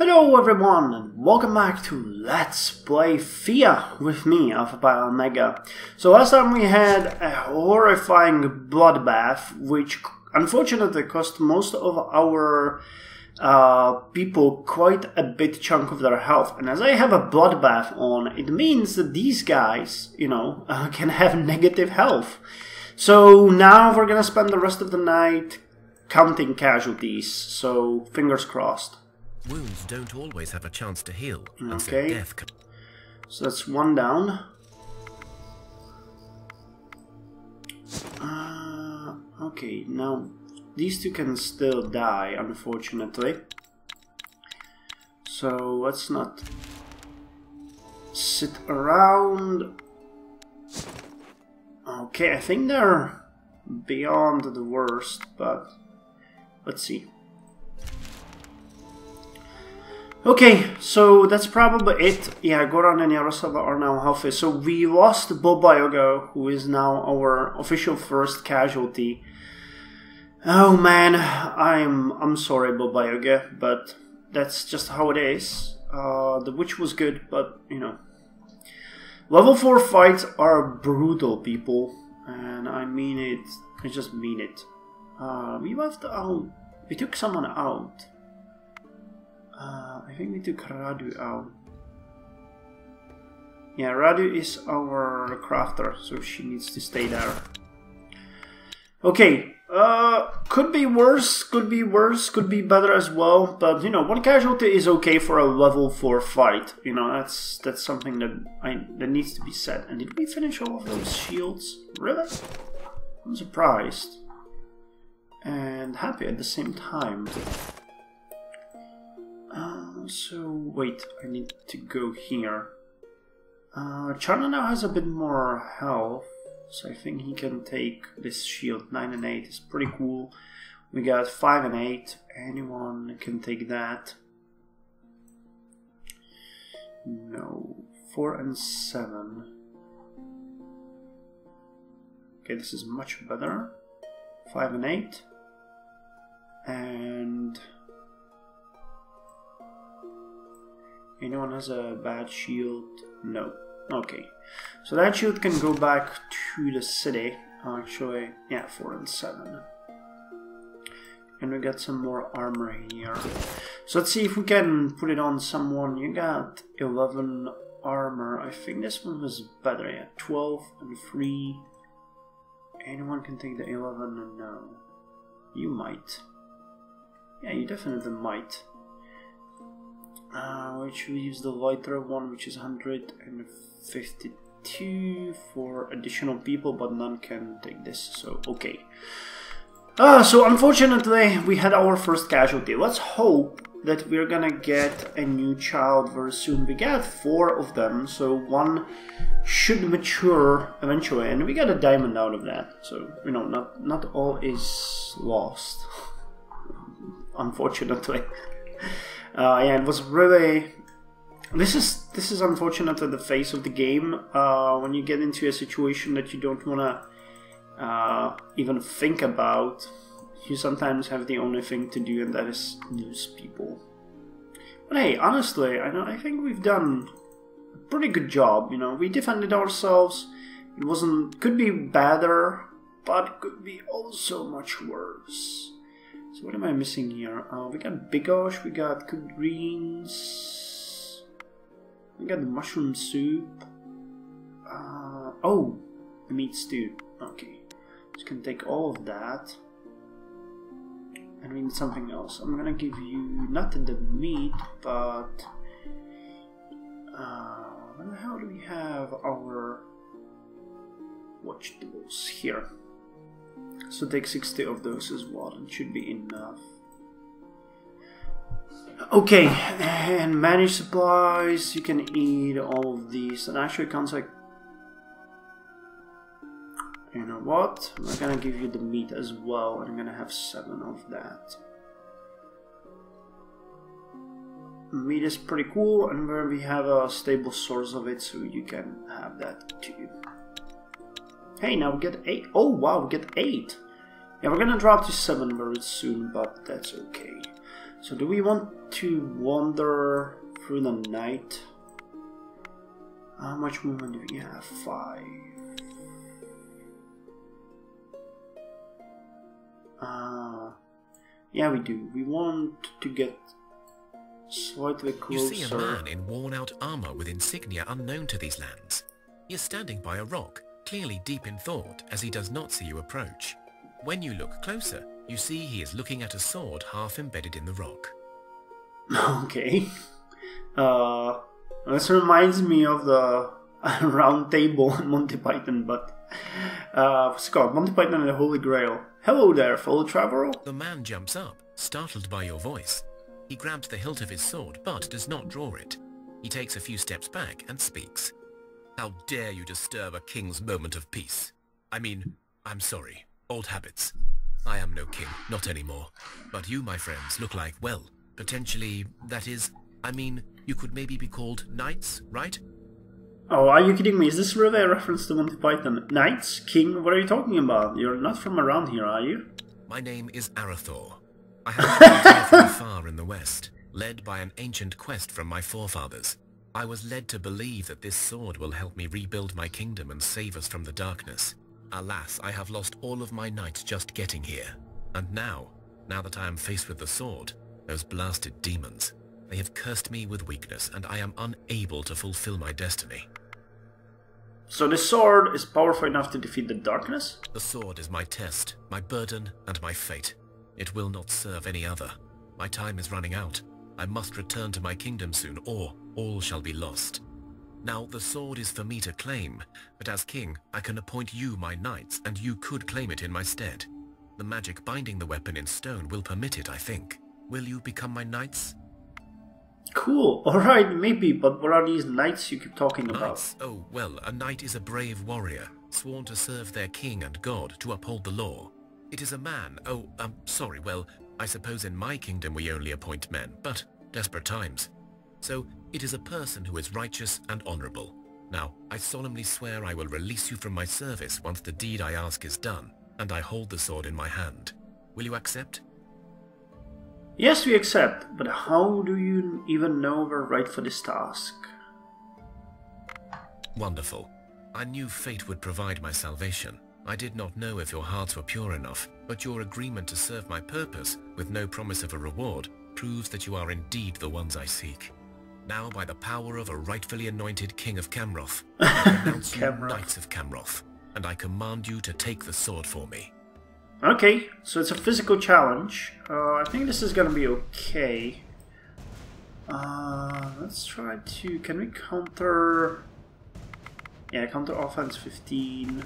Hello everyone and welcome back to Let's Play Thea with me, Alfapiomega. So last time we had a horrifying bloodbath which unfortunately cost most of our people quite a big chunk of their health. And as I have a bloodbath on, it means that these guys, can have negative health. So now we're gonna spend the rest of the night counting casualties, so fingers crossed. Wounds don't always have a chance to heal. Okay, so death can... so that's one down. Okay, now these two can still die, unfortunately. So let's not sit around. Okay, I think they're beyond the worst, but let's see. Okay, so that's probably it. Yeah, Goran and Yaroslava are now healthy. So we lost Baba Yaga, who is now our official first casualty. Oh man, I'm sorry, Baba Yaga, but that's just how it is. The witch was good, but level 4 fights are brutal, people, and I mean it. I just mean it. We left out. We took someone out. I think we took Radu out. Yeah, Radu is our crafter, so she needs to stay there. Okay, could be worse, could be worse, could be better as well, but one casualty is okay for a level 4 fight. That's something that needs to be said. And did we finish all of those shields? Really? I'm surprised. And happy at the same time. So, wait, I need to go here. Charna now has a bit more health, so I think he can take this shield. 9 and 8 is pretty cool. We got 5 and 8, anyone can take that. No, 4 and 7. Okay, this is much better. 5 and 8. And... anyone has a bad shield? No. Okay. So that shield can go back to the city. Actually, yeah, 4 and 7. And we got some more armor here. So let's see if we can put it on someone. You got 11 armor. I think this one was better. Yeah, 12 and 3. Anyone can take the 11? No. You might. Yeah, you definitely might. Which we use the lighter one, which is 152 for additional people, but none can take this, so okay. So unfortunately, we had our first casualty. Let's hope that we're gonna get a new child very soon. We got 4 of them, so one should mature eventually, and we got a diamond out of that. So not all is lost, unfortunately. Yeah, it was really... This is unfortunately the face of the game. When you get into a situation that you don't want to even think about, you sometimes have the only thing to do, and that is lose people. But hey, honestly, I think we've done a pretty good job. We defended ourselves. It could be better, but could be also much worse. So what am I missing here? We got bigosh, we got cooked greens, we got the mushroom soup. Oh, meat stew. Okay, just gonna take all of that. And we need something else. I'm gonna give you not the meat, but where the hell do we have our vegetables here? So take 60 of those as well, and should be enough. Okay, and manage supplies. You can eat all of these. And actually counts like... You know what? I'm gonna give you the meat as well, and I'm gonna have 7 of that. Meat is pretty cool, and we have a stable source of it, so you can have that too. Hey, now we get 8. Oh wow, we get 8. Yeah, we're gonna drop to 7 very soon, but that's okay. So do we want to wander through the night? How much movement do we have? 5. Yeah, we do. We want to get slightly closer. You see a man in worn-out armor with insignia unknown to these lands. He is standing by a rock, clearly deep in thought, as he does not see you approach. When you look closer, you see he is looking at a sword half embedded in the rock. Okay. This reminds me of the round table in Monty Python, but what's it called? Monty Python and the Holy Grail. Hello there, fellow traveler. The man jumps up, startled by your voice. He grabs the hilt of his sword, but does not draw it. He takes a few steps back and speaks. How dare you disturb a king's moment of peace? I mean, I'm sorry. Old habits. I am no king, not anymore. But you, my friends, look like, well, potentially, that is, I mean, you could maybe be called knights, right? Oh, are you kidding me? Is this really a reference to Monty Python? Knights? King? What are you talking about? You're not from around here, are you? My name is Arathor. I have come here from far in the west, led by an ancient quest from my forefathers. I was led to believe that this sword will help me rebuild my kingdom and save us from the darkness. Alas, I have lost all of my knights just getting here. And now that I am faced with the sword, those blasted demons, they have cursed me with weakness, and I am unable to fulfill my destiny. So the sword is powerful enough to defeat the darkness? The sword is my test, my burden, and my fate. It will not serve any other. My time is running out. I must return to my kingdom soon, or all shall be lost. Now, the sword is for me to claim, but as king, I can appoint you my knights, and you could claim it in my stead. The magic binding the weapon in stone will permit it, I think. Will you become my knights? Cool. Alright, maybe, but what are these knights you keep talking about? Knights? Oh, well, a knight is a brave warrior, sworn to serve their king and god, to uphold the law. It is a man. Oh, sorry, well, I suppose in my kingdom we only appoint men, but desperate times. So, it is a person who is righteous and honorable. Now, I solemnly swear I will release you from my service once the deed I ask is done, and I hold the sword in my hand. Will you accept? Yes, we accept, but how do you even know we're right for this task? Wonderful. I knew fate would provide my salvation. I did not know if your hearts were pure enough, but your agreement to serve my purpose, with no promise of a reward, proves that you are indeed the ones I seek. Now, by the power of a rightfully anointed King of Camroth, I pronounce you Knights of Camroth, and I command you to take the sword for me. Okay, so it's a physical challenge. I think this is gonna be okay. Let's try to... Can we counter... Yeah, counter offense 15.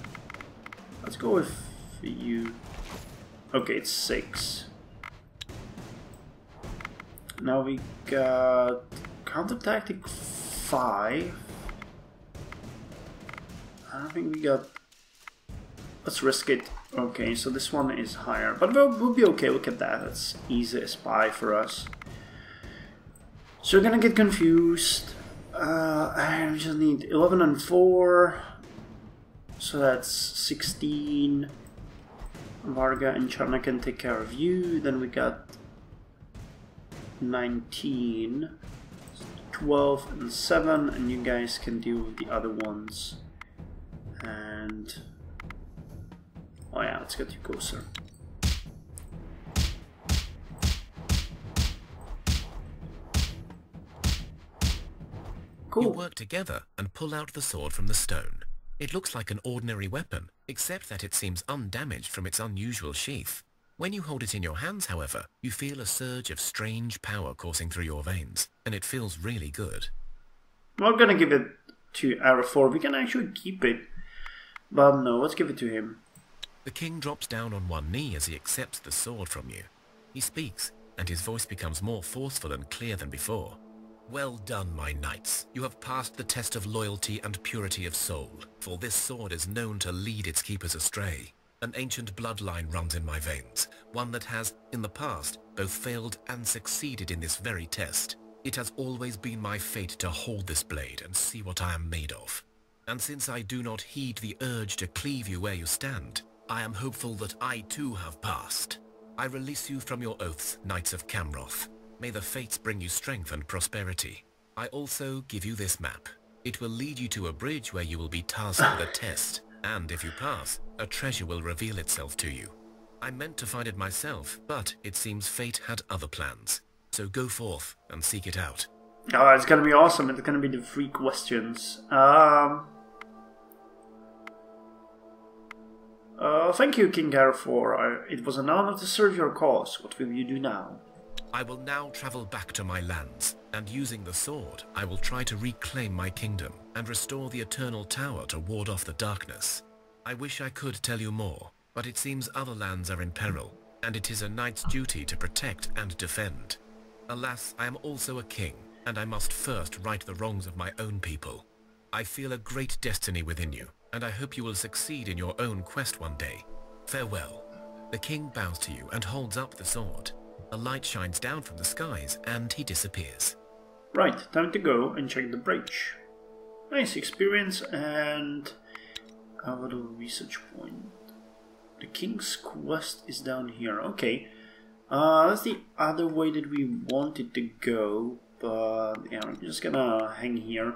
Let's go with you. Okay, it's 6. Now we got counter tactic 5. I don't think we got... Let's risk it. Okay, so this one is higher, but we'll be okay. Look at that. That's easy as pie for us. So we're gonna get confused. And we just need 11 and 4. So that's 16. Varga and Charna can take care of you. Then we got 19. 12 and 7, and you guys can deal with the other ones. And... oh yeah, let's get you closer. Cool. You work together and pull out the sword from the stone. It looks like an ordinary weapon, except that it seems undamaged from its unusual sheath. When you hold it in your hands, however, you feel a surge of strange power coursing through your veins, and it feels really good. We're gonna give it to Arathor. We can actually keep it, but no, let's give it to him. The king drops down on one knee as he accepts the sword from you. He speaks, and his voice becomes more forceful and clear than before. Well done, my knights. You have passed the test of loyalty and purity of soul, for this sword is known to lead its keepers astray. An ancient bloodline runs in my veins, one that has, in the past, both failed and succeeded in this very test. It has always been my fate to hold this blade and see what I am made of. And since I do not heed the urge to cleave you where you stand, I am hopeful that I too have passed. I release you from your oaths, Knights of Camroth. May the fates bring you strength and prosperity. I also give you this map. It will lead you to a bridge where you will be tasked with a test, and if you pass, a treasure will reveal itself to you. I meant to find it myself, but it seems fate had other plans. So go forth and seek it out. Oh, it's gonna be awesome. It's gonna be the 3 questions. Thank you, King Garfor. It was an honor to serve your cause. What will you do now? I will now travel back to my lands, and using the sword, I will try to reclaim my kingdom and restore the Eternal Tower to ward off the darkness. I wish I could tell you more, but it seems other lands are in peril, and it is a knight's duty to protect and defend. Alas, I am also a king, and I must first right the wrongs of my own people. I feel a great destiny within you, and I hope you will succeed in your own quest one day. Farewell. The king bows to you and holds up the sword. A light shines down from the skies, and he disappears. Right, time to go and check the bridge. Nice experience, and a little research point. The king's quest is down here. Okay, that's the other way that we wanted to go, but yeah, I'm just gonna hang here.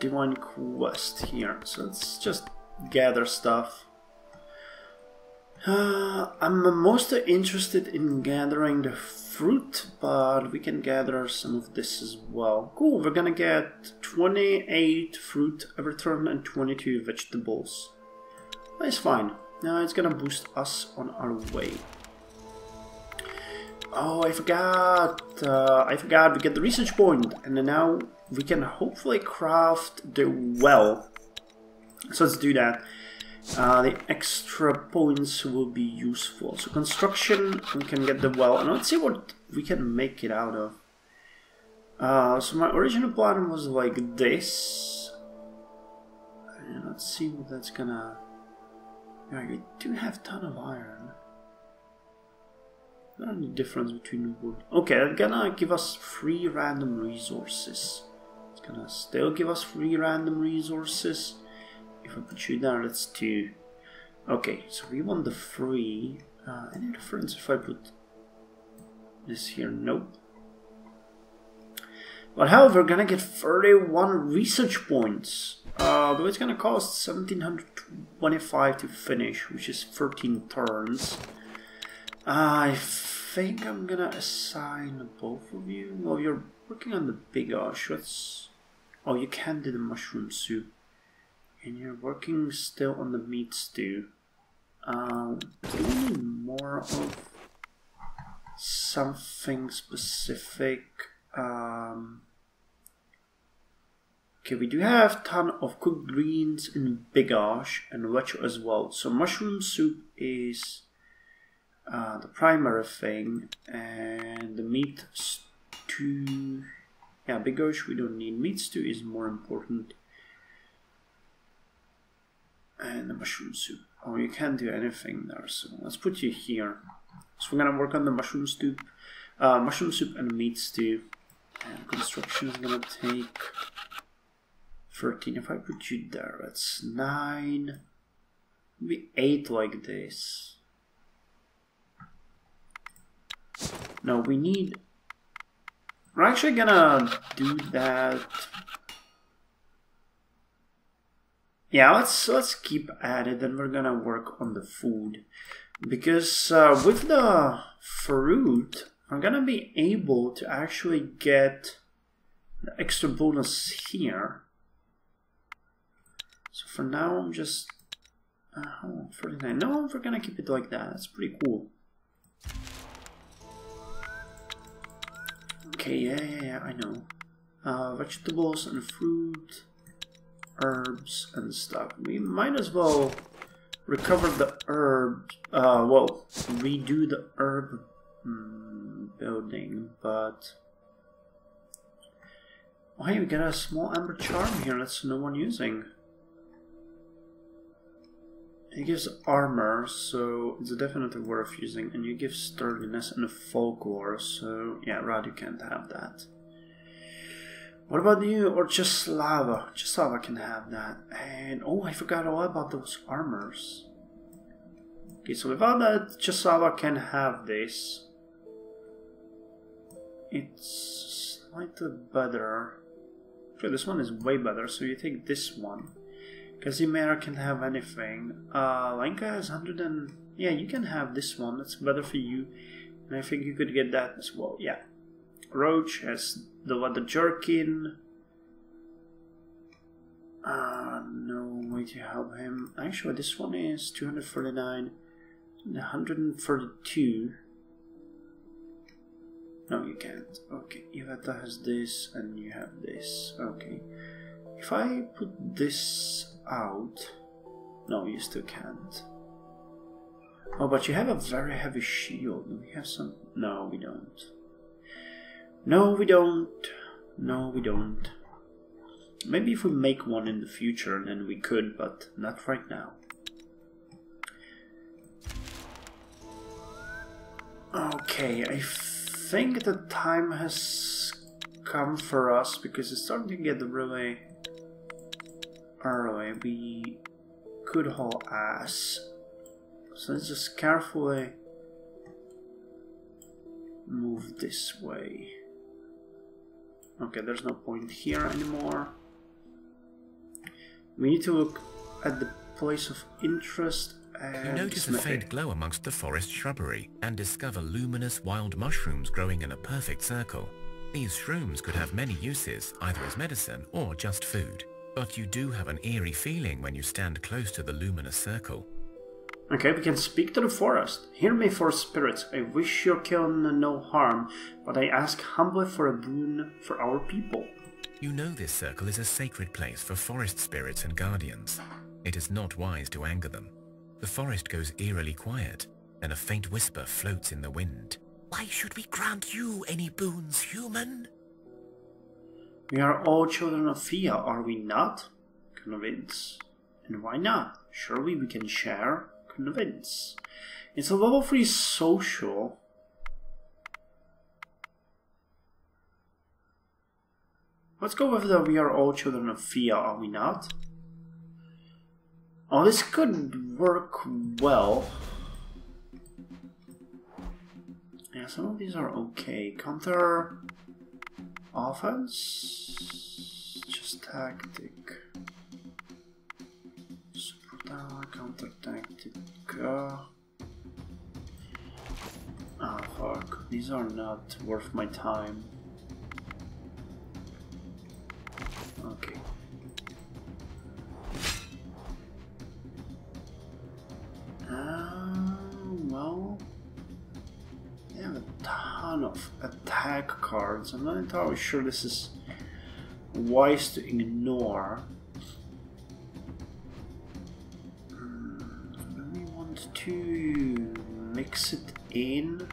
Divine quest here, so let's just gather stuff. I'm most interested in gathering the fruit, but we can gather some of this as well. Cool, we're gonna get 28 fruit every turn and 22 vegetables. That's fine. Now it's gonna boost us on our way. Oh, I forgot. We get the research point, and then now we can hopefully craft the well. So let's do that. The extra points will be useful. So construction, we can get the well, and let's see what we can make it out of. So my original plan was like this. And let's see what that's gonna... Yeah, we do have a ton of iron. Not any difference between wood. Okay, that's gonna give us 3 random resources. It's gonna still give us 3 random resources. If I put you there, that's 2. Okay, so we want the 3. Any difference if I put this here? Nope. But however, we're gonna get 31 research points. Though it's gonna cost 1725 to finish, which is 13 turns. I think I'm gonna assign both of you. Well, you're working on the bigosh. Oh, you can do the mushroom soup. And you're working still on the meat stew. Do we need more of something specific? Okay, we do have a ton of cooked greens in bigosh and veg as well. So mushroom soup is the primary thing, and the meat stew. Yeah, bigosh we don't need. Meat stew is more important. And the mushroom soup. Oh, you can't do anything there, so let's put you here. So we're gonna work on the mushroom soup and meat stew. And construction is gonna take 13. If I put you there, that's 9. Maybe 8 like this. No, we need... We're actually gonna do that... Yeah, let's keep at it, and we're gonna work on the food. Because with the fruit, I'm gonna be able to actually get the extra bonus here. So for now, I'm just... 49. No, we're gonna keep it like that. That's pretty cool. Okay, yeah, I know. Vegetables and fruit, herbs and stuff. We might as well recover the herbs. Well, redo the herb building, but... Oh, hey, we got a small amber charm here that's no one using. It gives armor, so it's definitely worth using, and you give sturdiness and folklore, so yeah, Rad, you can't have that. What about you, or just Slava? Just Slava can have that. And oh, I forgot all about those armors. Okay, so without that, Chasawa can have this. It's slightly better. Okay, this one is way better, so you take this one. Casimira can have anything. Lenka has 100 and... Yeah, you can have this one, that's better for you. And I think you could get that as well, yeah. Roach has the leather jerkin. No way to help him. Actually, this one is 239 and 132. No, you can't. Okay, Iveta has this and you have this. Okay. If I put this out... No, you still can't. Oh, but you have a very heavy shield. Do we have some... No, we don't. No, we don't. No, we don't. Maybe if we make one in the future, then we could, but not right now. Okay, I think the time has come for us, because it's starting to get really early. We could haul ass. So let's just carefully move this way. Okay, there's no point here anymore. We need to look at the place of interest and... You notice a faint glow amongst the forest shrubbery and discover luminous wild mushrooms growing in a perfect circle. These shrooms could have many uses, either as medicine or just food. But you do have an eerie feeling when you stand close to the luminous circle. Okay, we can speak to the forest. Hear me, forest spirits. I wish your kin no harm, but I ask humbly for a boon for our people. You know this circle is a sacred place for forest spirits and guardians. It is not wise to anger them. The forest goes eerily quiet, and a faint whisper floats in the wind. Why should we grant you any boons, human? We are all children of Thea, are we not? Convince. And why not? Surely we can share? Convince. It's a level 3 social. Let's go with the we are all children of Thea, are we not? Oh, this could work well. Yeah, some of these are okay. Counter offense, just tactic. Counter tactic. Ah, fuck. These are not worth my time. Okay. Well, they have a ton of attack cards. I'm not entirely sure this is wise to ignore. We want to mix it in.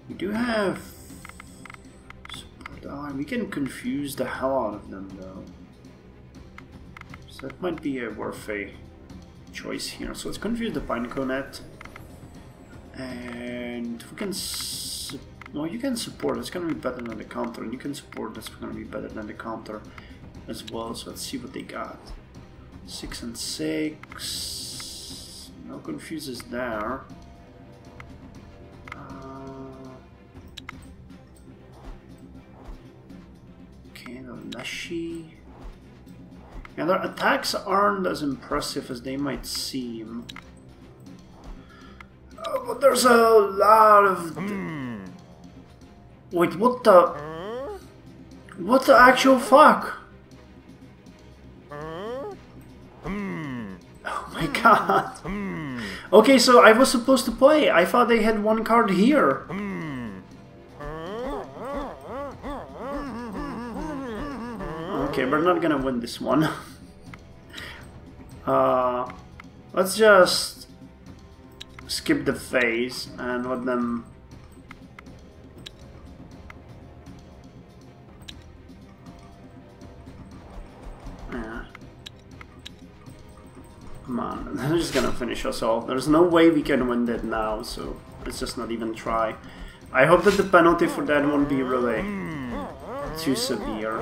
We do have support. We can confuse the hell out of them though. So that might be a worth a choice here. So let's confuse the Pineconet. And we can... well, you can support. It's going to be better than the counter. And you can support. That's going to be better than the counter as well. So let's see what they got. 6 and 6. No confuses there. Okay, the Leshy. Yeah, their attacks aren't as impressive as they might seem. But there's a lot of... Wait, what the... What the actual fuck? Oh my god. Okay, so I was supposed to play. I thought they had one card here. Okay, we're not gonna win this one. Let's just skip the phase and let them... Yeah. Come on, they're just gonna finish us all. There's no way we can win that now, so let's just not even try. I hope that the penalty for that won't be really too severe.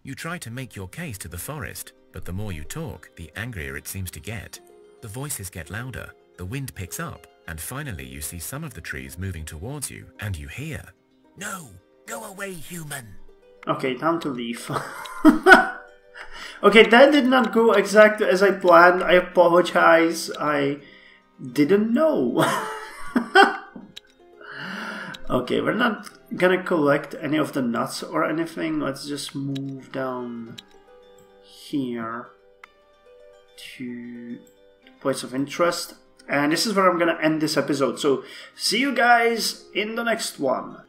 You try to make your case to the forest, But the more you talk, the angrier it seems to get. The voices get louder, the wind picks up, and finally you see some of the trees moving towards you, and you hear, "No! Go away, human!" Okay, time to leave. Okay, that did not go exactly as I planned. I apologize. I didn't know. Okay, we're not gonna collect any of the nuts or anything. Let's just move down here to points of interest. And this is where I'm gonna end this episode. So, see you guys in the next one.